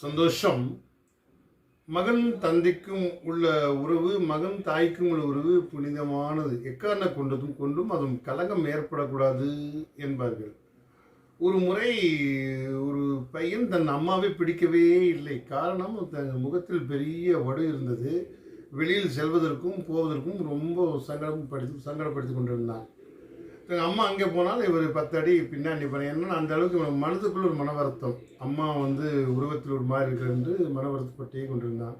சந்தோஷம். மகன் தந்தைக்கும் உள்ள உறவு, மகன் தாய்க்கும் உள்ள உறவு புனிதமானது. எக்காரண கொண்டும் அதுவும் கலகம் ஏற்படக்கூடாது என்பார்கள். ஒரு முறை ஒரு பையன் தன் அம்மாவை பிடிக்கவே இல்லை. காரணம், தன் முகத்தில் பெரிய வடு இருந்தது. வெளியில் செல்வதற்கும் போவதற்கும் ரொம்ப சங்கடப்படுத்தி கொண்டிருந்தான். எங்கள் அம்மா அங்கே போனால் இவர் 10 அடி பின்னாடி நிற்பார். ஏன்னா அந்த அளவுக்கு இவன் மனதுக்குள்ள ஒரு மன வருத்தம். அம்மா உருவத்தில் ஒரு மாதிரி இருக்கிற என்று மன வருத்தப்பட்டே கொண்டிருந்தான்.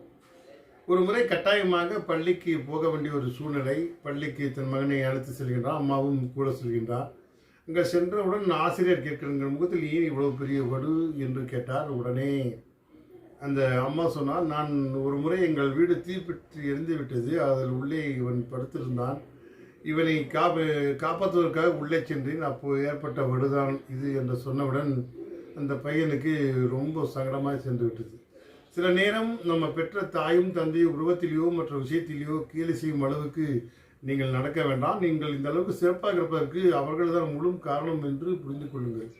ஒரு முறை கட்டாயமாக பள்ளிக்கு போக வேண்டிய ஒரு சூழ்நிலை. பள்ளிக்கு தன் மகனை அழைத்து செல்கின்றான். அம்மாவும் கூட செல்கின்றார். அங்கே சென்றவுடன் ஆசிரியர் கேட்கிற முகத்தில் ஏன் இவ்வளவு பெரிய வடு என்று கேட்டார். உடனே அந்த அம்மா சொன்னால், நான் ஒரு முறை எங்கள் வீடு தீப்பற்றி எரிந்து விட்டது. அதில் உள்ளே இவன் படுத்திருந்தான். இவனை காப்பாற்றுவதற்காக உள்ளே சென்றேன். அப்போது ஏற்பட்ட வடுதான் இது என்று சொன்னவுடன் அந்த பையனுக்கு ரொம்ப சங்கடமாக சென்று விட்டது. சில நேரம் நம்ம பெற்ற தாயும் தந்தையும் உருவத்திலேயோ மற்ற விஷயத்திலேயோ கேலி செய்யும் அளவுக்கு நீங்கள் நடக்க வேண்டாம். நீங்கள் இந்த அளவுக்கு சிறப்பாக இருப்பதற்கு அவர்கள்தான் முழு காரணம் என்று புரிந்து கொள்ளுங்கள்.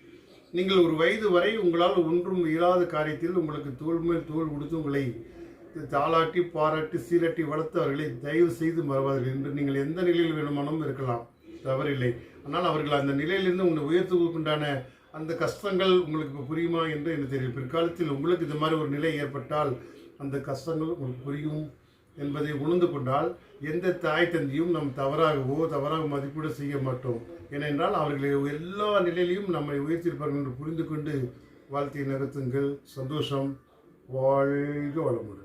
நீங்கள் ஒரு வயது வரை உங்களால் ஒன்றும் இயலாத காரியத்தில் உங்களுக்கு தோள் மேல் தோள் கொடுத்து உங்களை தாளாட்டி பாராட்டி சீரட்டி வளர்த்தவர்களை தயவு செய்து மறவாதீர்கள். என்று நீங்கள் எந்த நிலையில் வேணுமானும் இருக்கலாம், தவறில்லை. ஆனால் அவர்கள் அந்த நிலையிலிருந்து உங்களை உயர்த்துவதற்குண்டான அந்த கஷ்டங்கள் உங்களுக்கு இப்போ புரியுமா என்று எனக்கு தெரியும். பிற்காலத்தில் உங்களுக்கு இந்த மாதிரி ஒரு நிலை ஏற்பட்டால் அந்த கஷ்டங்கள் உங்களுக்கு புரியும் என்பதை உணர்ந்து கொண்டால் எந்த தாய் தந்தையும் நம் தவறாக மதிப்பீடு செய்ய மாட்டோம். ஏனென்றால் அவர்களை எல்லா நிலையிலையும் நம்மை உயர்த்தியிருப்பார்கள் என்று புரிந்து கொண்டு வாழ்க்கையை நகர்த்துங்கள். சந்தோஷம். வாழ்க வளமுடன்.